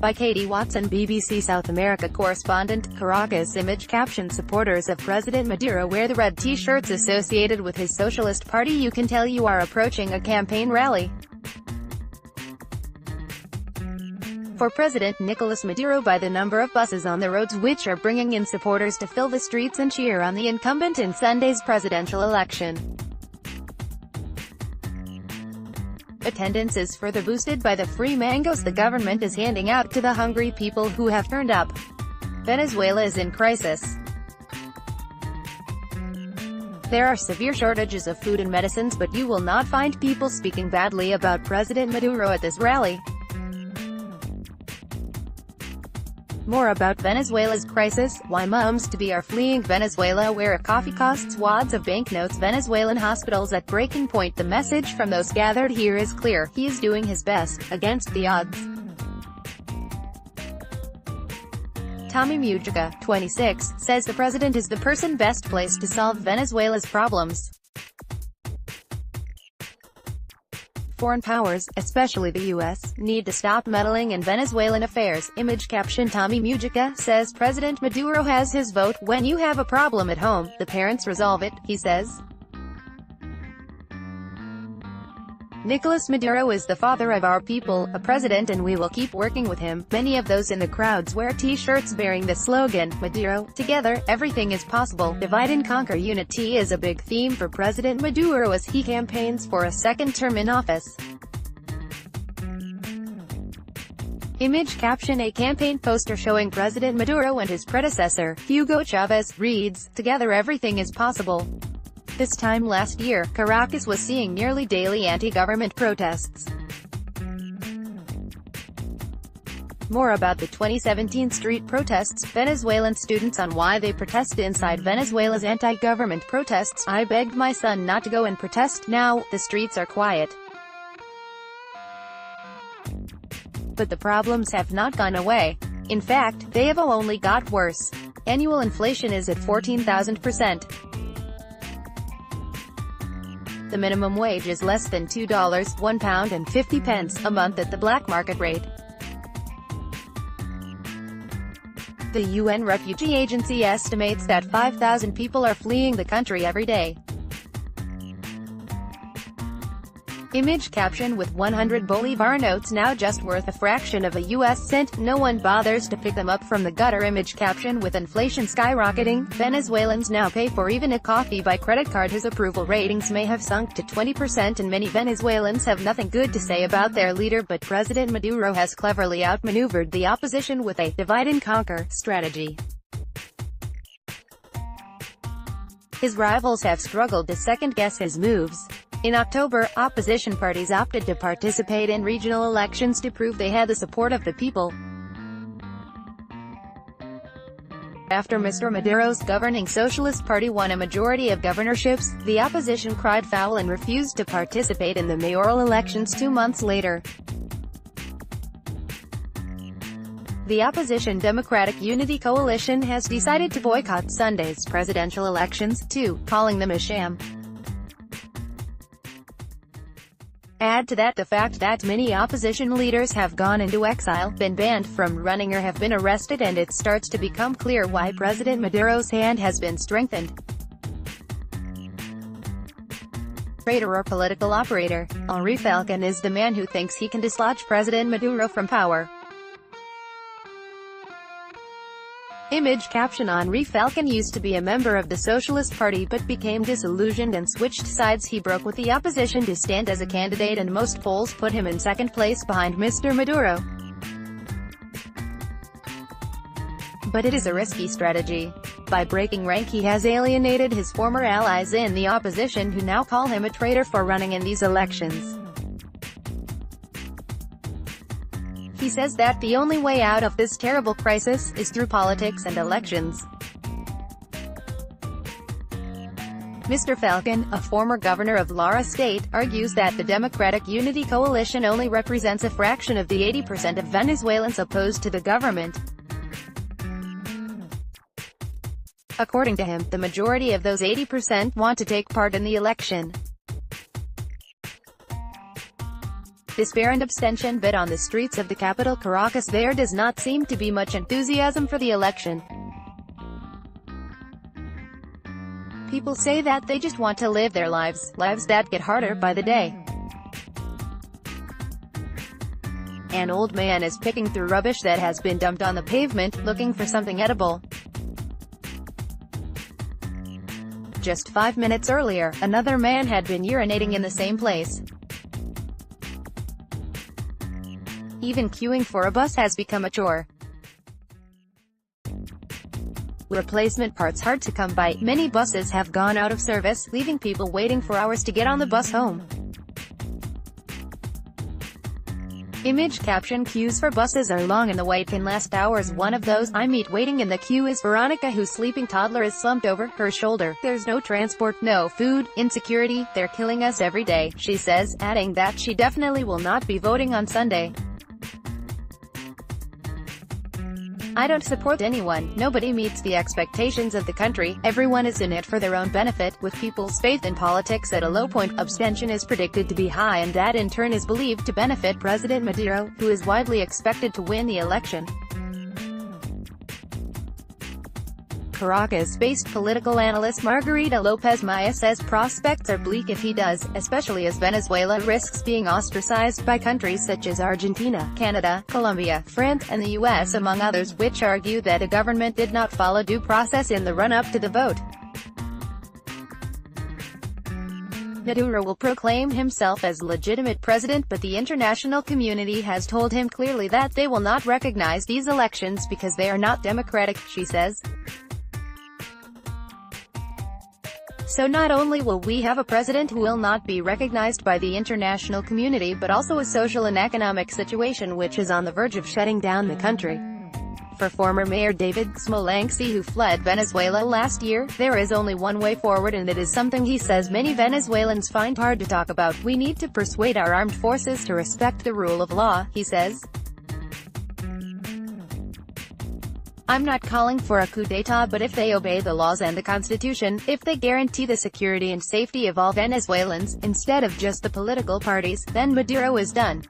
by Katy Watson, BBC South America correspondent. Caracas Image caption: Supporters of President Maduro wear the red t-shirts associated with his socialist party. You can tell you are approaching a campaign rally for President Nicolás Maduro by the number of buses on the roads, which are bringing in supporters to fill the streets and cheer on the incumbent in Sunday's presidential election. Attendance is further boosted by the free mangoes the government is handing out to the hungry people who have turned up. Venezuela is in crisis. There are severe shortages of food and medicines, but you will not find people speaking badly about President Maduro at this rally. More about Venezuela's crisis, why mums-to-be are fleeing Venezuela, where a coffee costs wads of banknotes, Venezuelan hospitals at breaking point. The message from those gathered here is clear: he is doing his best, against the odds. Tommy Mujica, 26, says the president is the person best placed to solve Venezuela's problems. Foreign powers, especially the U.S., need to stop meddling in Venezuelan affairs. Image caption: Tommy Mujica says President Maduro has his vote. When you have a problem at home, the parents resolve it, he says. Nicolás Maduro is the father of our people, a president, and we will keep working with him. Many of those in the crowds wear t-shirts bearing the slogan, Maduro, together, everything is possible. Divide and conquer. Unity is a big theme for President Maduro as he campaigns for a second term in office. Image caption: a campaign poster showing President Maduro and his predecessor, Hugo Chavez, reads, "Together everything is possible." This time last year, Caracas was seeing nearly daily anti-government protests. More about the 2017 street protests. Venezuelan students on why they protest inside Venezuela's anti-government protests. I begged my son not to go and protest. Now, the streets are quiet. But the problems have not gone away. In fact, they have only got worse. Annual inflation is at 14,000%. The minimum wage is less than $2, £1.50 a month at the black market rate. The UN Refugee Agency estimates that 5,000 people are fleeing the country every day. Image caption: with 100 Bolivar notes now just worth a fraction of a US cent, no one bothers to pick them up from the gutter. Image caption: with inflation skyrocketing, Venezuelans now pay for even a coffee by credit card. His approval ratings may have sunk to 20% and many Venezuelans have nothing good to say about their leader, but President Maduro has cleverly outmaneuvered the opposition with a divide and conquer strategy. His rivals have struggled to second-guess his moves. In October, opposition parties opted to participate in regional elections to prove they had the support of the people. After Mr. Maduro's governing Socialist Party won a majority of governorships, the opposition cried foul and refused to participate in the mayoral elections 2 months later. The opposition Democratic Unity Coalition has decided to boycott Sunday's presidential elections, too, calling them a sham. Add to that the fact that many opposition leaders have gone into exile, been banned from running, or have been arrested, and it starts to become clear why President Maduro's hand has been strengthened. Traitor or political operator, Henri Falcon is the man who thinks he can dislodge President Maduro from power. Image caption: Henri Falcon used to be a member of the Socialist Party but became disillusioned and switched sides. He broke with the opposition to stand as a candidate, and most polls put him in second place behind Mr. Maduro. But it is a risky strategy. By breaking rank, he has alienated his former allies in the opposition, who now call him a traitor for running in these elections. He says that the only way out of this terrible crisis is through politics and elections. Mr. Falcon, a former governor of Lara State, argues that the Democratic Unity Coalition only represents a fraction of the 80% of Venezuelans opposed to the government. According to him, the majority of those 80% want to take part in the election. despair and abstention, but on the streets of the capital Caracas there does not seem to be much enthusiasm for the election. People say that they just want to live their lives that get harder by the day. An old man is picking through rubbish that has been dumped on the pavement, looking for something edible. Just 5 minutes earlier, another man had been urinating in the same place. Even queuing for a bus has become a chore. Replacement parts hard to come by, many buses have gone out of service, leaving people waiting for hours to get on the bus home. Image caption: queues for buses are long and the wait can last hours. One of those I meet waiting in the queue is Veronica, whose sleeping toddler is slumped over her shoulder. There's no transport, no food, insecurity, they're killing us every day, she says, adding that she definitely will not be voting on Sunday. I don't support anyone, nobody meets the expectations of the country, everyone is in it for their own benefit. With people's faith in politics at a low point, abstention is predicted to be high, and that in turn is believed to benefit President Maduro, who is widely expected to win the election. Caracas-based political analyst Margarita Lopez-Maya says prospects are bleak if he does, especially as Venezuela risks being ostracized by countries such as Argentina, Canada, Colombia, France, and the US, among others, which argue that the government did not follow due process in the run-up to the vote. Maduro will proclaim himself as legitimate president, but the international community has told him clearly that they will not recognize these elections because they are not democratic, she says. So not only will we have a president who will not be recognized by the international community, but also a social and economic situation which is on the verge of shutting down the country. For former Mayor David Smolanski, who fled Venezuela last year, there is only one way forward, and it is something he says many Venezuelans find hard to talk about. We need to persuade our armed forces to respect the rule of law, he says. I'm not calling for a coup d'etat, but if they obey the laws and the constitution, if they guarantee the security and safety of all Venezuelans, instead of just the political parties, then Maduro is done.